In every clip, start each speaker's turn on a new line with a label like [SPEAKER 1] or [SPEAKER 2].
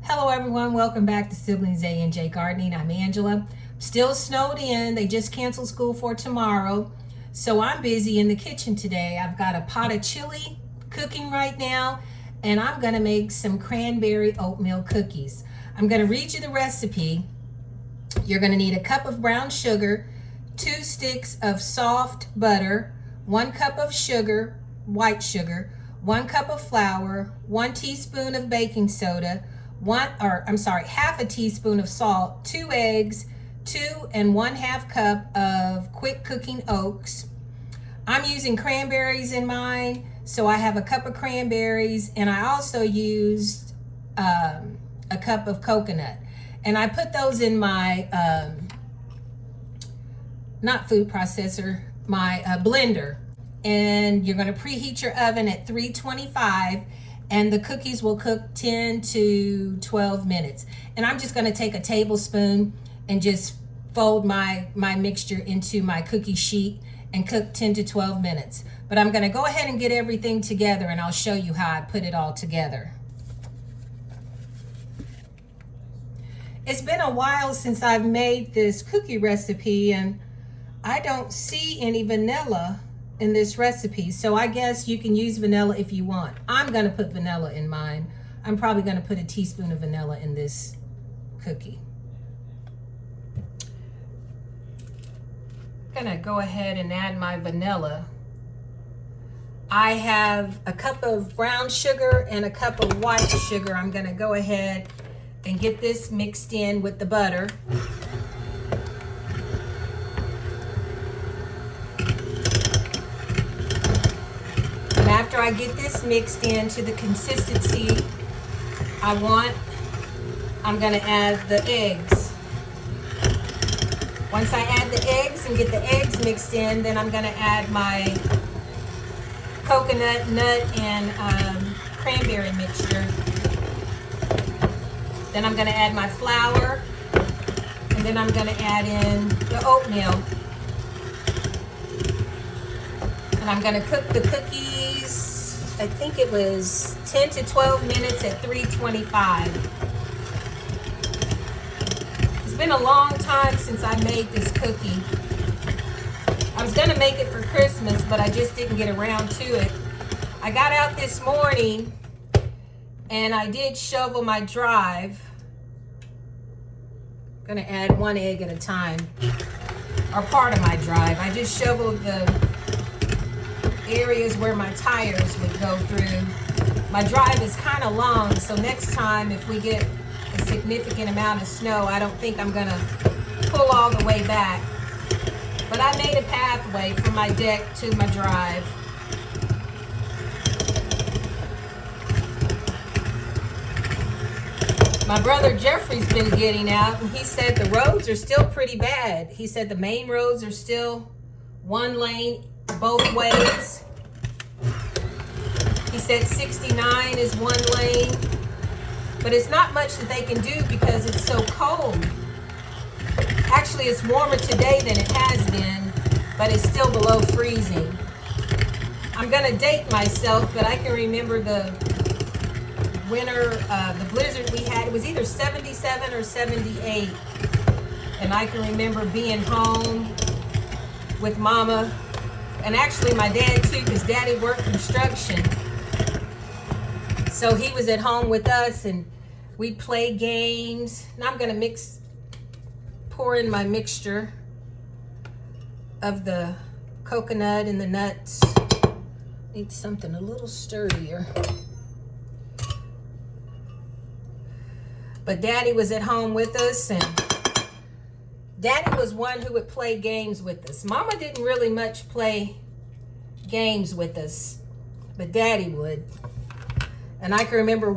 [SPEAKER 1] Hello everyone, welcome back to Siblings A and J Gardening. I'm Angela. Still snowed in. They just canceled school for tomorrow. So I'm busy in the kitchen today. I've got a pot of chili cooking right now, and I'm gonna make some cranberry oatmeal cookies. I'm gonna read you the recipe. You're gonna need a cup of brown sugar, 2 sticks of soft butter, 1 cup of sugar, white sugar, 1 cup of flour, 1 teaspoon of baking soda, half a teaspoon of salt, 2 eggs, 2 1/2 cup of quick cooking oats. I'm using cranberries in mine, so I have a cup of cranberries, and I also used a cup of coconut. And I put those in my, not food processor, my blender. And you're gonna preheat your oven at 325, and the cookies will cook 10 to 12 minutes. And I'm just gonna take a tablespoon and just fold my mixture into my cookie sheet and cook 10 to 12 minutes. But I'm gonna go ahead and get everything together, and I'll show you how I put it all together. It's been a while since I've made this cookie recipe, and I don't see any vanilla in this recipe, so I guess you can use vanilla if you want. I'm gonna put vanilla in mine. I'm probably gonna put a teaspoon of vanilla in this cookie. I'm gonna go ahead and add my vanilla. I have a cup of brown sugar and a cup of white sugar. I'm gonna go ahead and get this mixed in with the butter. After I get this mixed into the consistency I want, I'm gonna add the eggs. Once I add the eggs and get the eggs mixed in, then I'm gonna add my coconut, nut, and cranberry mixture. Then I'm gonna add my flour, and then I'm gonna add in the oatmeal. And I'm gonna cook the cookies, I think it was 10 to 12 minutes at 325. It's been a long time since I made this cookie. I was gonna make it for Christmas, but I just didn't get around to it. I got out this morning and I did shovel my drive. I'm gonna add 1 egg at a time, or part of my drive. I just shoveled the areas where my tires would go through. My drive is kind of long, so next time if we get a significant amount of snow, I don't think I'm gonna pull all the way back. But I made a pathway from my deck to my drive. My brother Jeffrey's been getting out, and he said the roads are still pretty bad. He said the main roads are still 1 lane both ways. He said 69 is 1 lane, but it's not much that they can do because it's so cold. Actually, it's warmer today than it has been, but it's still below freezing. I'm gonna date myself, but I can remember the winter, the blizzard we had. It was either 77 or 78, and I can remember being home with Mama. And actually my dad too, because Daddy worked construction. So he was at home with us and we'd play games. Now I'm gonna pour in my mixture of the coconut and the nuts. Need something a little sturdier. But Daddy was at home with us, and Daddy was one who would play games with us. Mama didn't really much play games with us, but Daddy would. And I can remember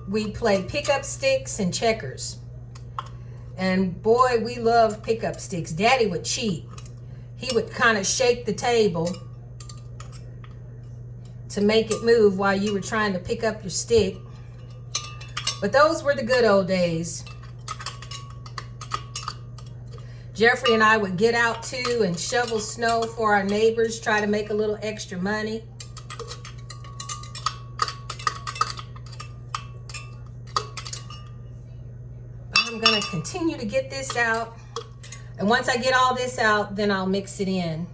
[SPEAKER 1] we'd play pick-up sticks and checkers. And boy, we loved pick-up sticks. Daddy would cheat. He would kind of shake the table to make it move while you were trying to pick up your stick. But those were the good old days. Jeffrey and I would get out too and shovel snow for our neighbors, try to make a little extra money. I'm gonna continue to get this out. And once I get all this out, then I'll mix it in.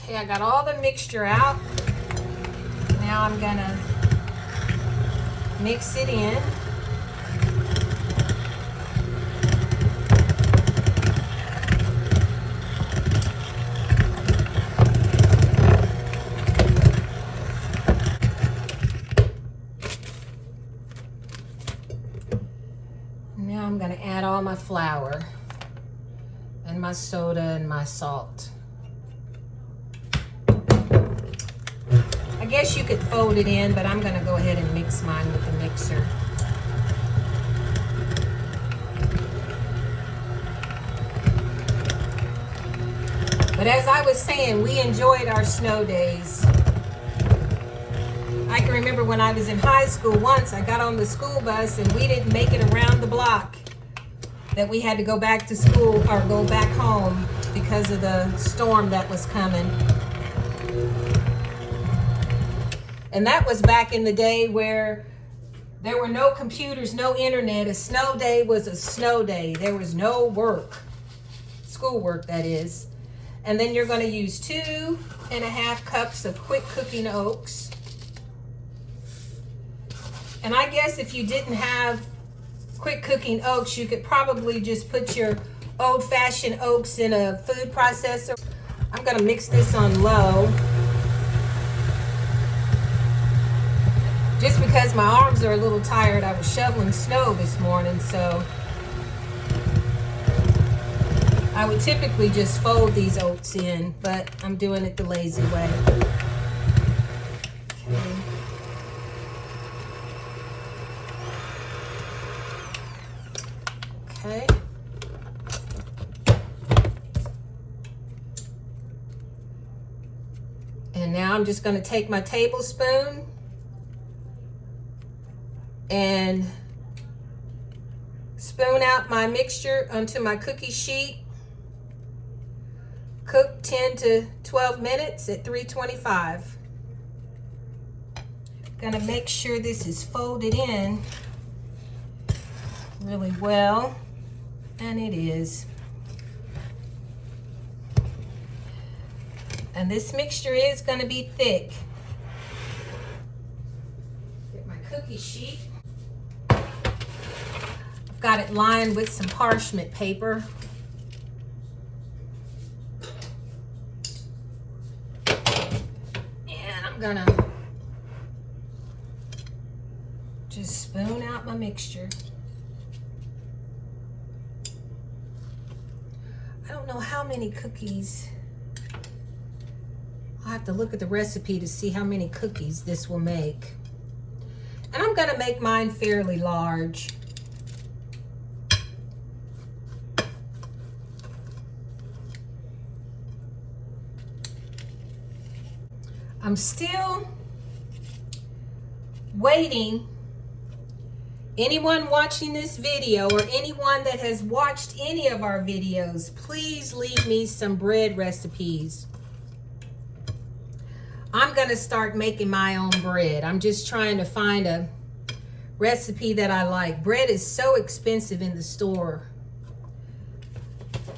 [SPEAKER 1] Okay, I got all the mixture out. Now I'm gonna mix it in. Now I'm gonna add all my flour and my soda and my salt. I guess you could fold it in, but I'm gonna go ahead and mix mine with the mixer. But as I was saying, we enjoyed our snow days. I can remember when I was in high school once, I got on the school bus and we didn't make it around the block. That we had to go back to school or go back home because of the storm that was coming. And that was back in the day where there were no computers, no internet. A snow day was a snow day. There was no work, schoolwork that is. And then you're going to use 2.5 cups of quick cooking oats. And I guess if you didn't have quick cooking oats, you could probably just put your old-fashioned oats in a food processor. I'm going to mix this on low. Just because my arms are a little tired, I was shoveling snow this morning, so I would typically just fold these oats in, but I'm doing it the lazy way. Okay. Okay. And now I'm just going to take my tablespoon and spoon out my mixture onto my cookie sheet. Cook 10 to 12 minutes at 325. Gonna make sure this is folded in really well, and it is. And this mixture is gonna be thick. Get my cookie sheet. I've got it lined with some parchment paper. And I'm gonna just spoon out my mixture. I don't know how many cookies. I'll have to look at the recipe to see how many cookies this will make. And I'm gonna make mine fairly large. I'm still waiting. Anyone watching this video or anyone that has watched any of our videos, please leave me some bread recipes. I'm going to start making my own bread. I'm just trying to find a recipe that I like. Bread is so expensive in the store.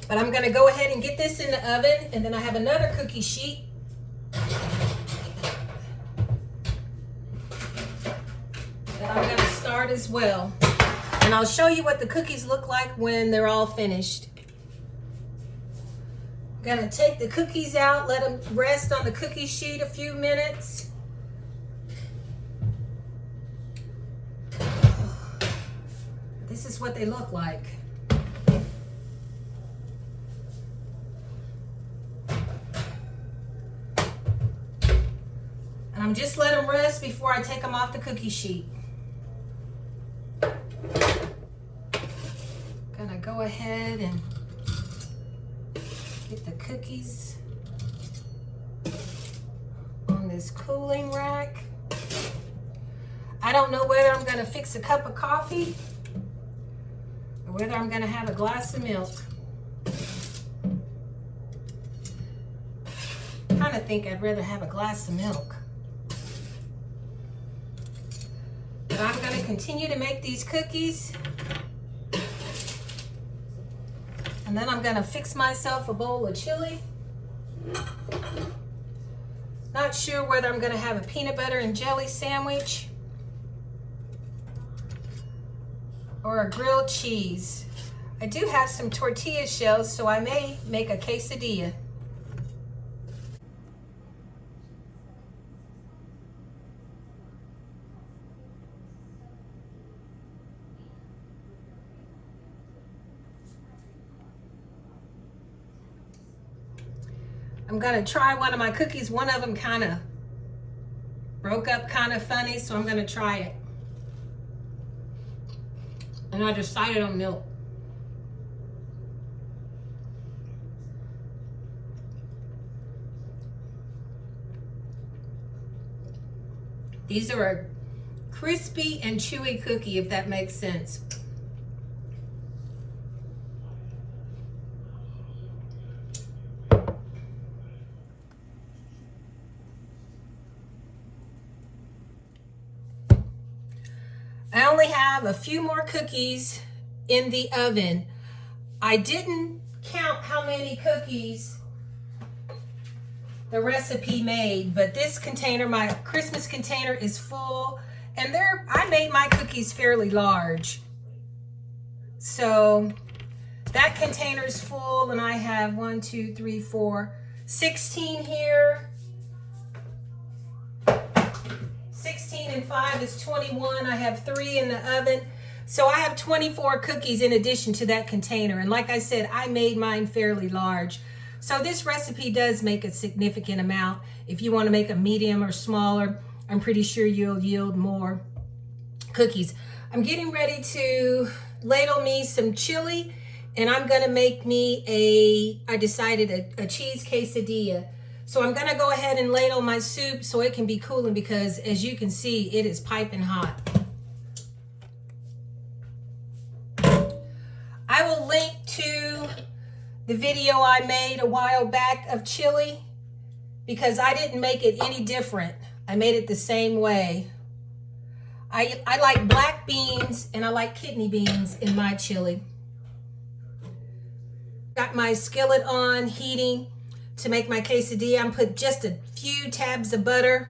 [SPEAKER 1] But I'm going to go ahead and get this in the oven, and then I have another cookie sheet. That I'm going to start as well. And I'll show you what the cookies look like when they're all finished. I'm going to take the cookies out, let them rest on the cookie sheet a few minutes. This is what they look like. And I'm just letting them rest before I take them off the cookie sheet. Gonna go ahead and get the cookies on this cooling rack. I don't know whether I'm gonna fix a cup of coffee or whether I'm gonna have a glass of milk. I kind of think I'd rather have a glass of milk. But I'm gonna continue to make these cookies. And then I'm gonna fix myself a bowl of chili. Not sure whether I'm gonna have a peanut butter and jelly sandwich or a grilled cheese. I do have some tortilla shells, so I may make a quesadilla. I'm gonna try one of my cookies. One of them kind of broke up kind of funny, so I'm gonna try it. And I decided on milk. These are a crispy and chewy cookie, if that makes sense. I only have a few more cookies in the oven. I didn't count how many cookies the recipe made, but this container, my Christmas container, is full, and I made my cookies fairly large. So that container is full, and I have 1, 2, 3, 4, 16 here. 16 and 5 is 21. I have 3 in the oven. So I have 24 cookies in addition to that container. And like I said, I made mine fairly large. So this recipe does make a significant amount. If you want to make a medium or smaller, I'm pretty sure you'll yield more cookies. I'm getting ready to ladle me some chili, and I'm going to make me I decided a cheese quesadilla. So I'm gonna go ahead and ladle my soup so it can be cooling, because as you can see, it is piping hot. I will link to the video I made a while back of chili, because I didn't make it any different. I made it the same way. I like black beans and I like kidney beans in my chili. Got my skillet on, heating. To make my quesadilla, I'm put just a few tabs of butter.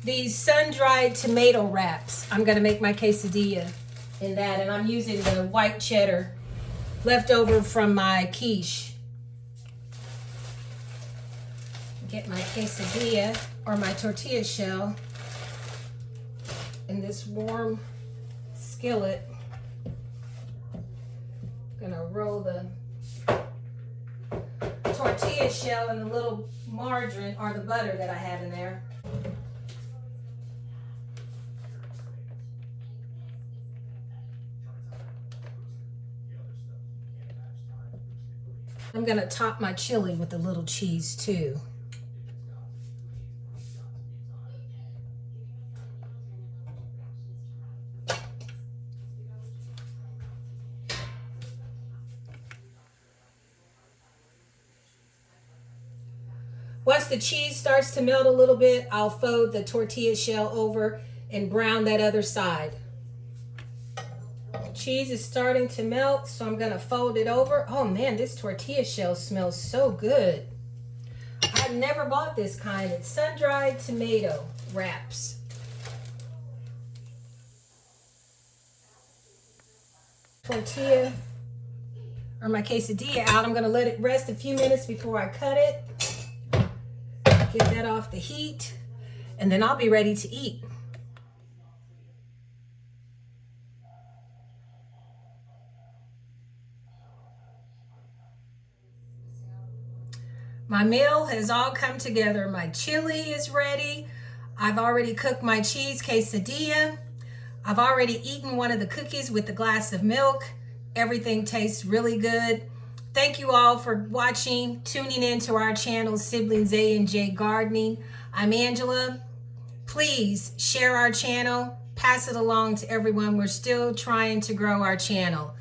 [SPEAKER 1] These sun-dried tomato wraps, I'm gonna make my quesadilla in that, and I'm using the white cheddar left over from my quiche. Get my quesadilla or my tortilla shell in this warm skillet. Gonna roll the tortilla shell and the little margarine or the butter that I have in there. I'm gonna top my chili with a little cheese too. Once the cheese starts to melt a little bit, I'll fold the tortilla shell over and brown that other side. The cheese is starting to melt, so I'm gonna fold it over. Oh man, this tortilla shell smells so good. I've never bought this kind. It's sun-dried tomato wraps. Tortilla or my quesadilla out. I'm gonna let it rest a few minutes before I cut it. Get that off the heat, and then I'll be ready to eat. My meal has all come together. My chili is ready. I've already cooked my cheese quesadilla. I've already eaten one of the cookies with a glass of milk. Everything tastes really good. Thank you all for watching, tuning in to our channel, Siblings A and J Gardening. I'm Angela. Please share our channel, pass it along to everyone. We're still trying to grow our channel.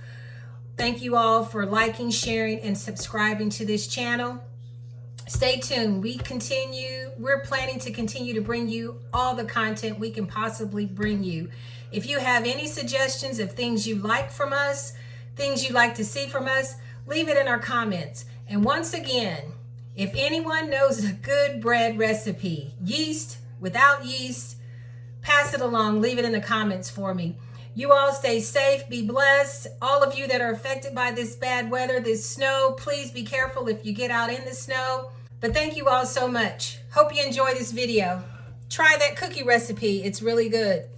[SPEAKER 1] Thank you all for liking, sharing, and subscribing to this channel. Stay tuned. We continue we're planning to continue to bring you all the content we can possibly bring you. If you have any suggestions of things you like from us, things you'd like to see from us, leave it in our comments. And once again, if anyone knows a good bread recipe, yeast, without yeast, pass it along. Leave it in the comments for me. You all stay safe, be blessed. All of you that are affected by this bad weather, this snow, please be careful if you get out in the snow. But thank you all so much. Hope you enjoy this video. Try that cookie recipe. It's really good.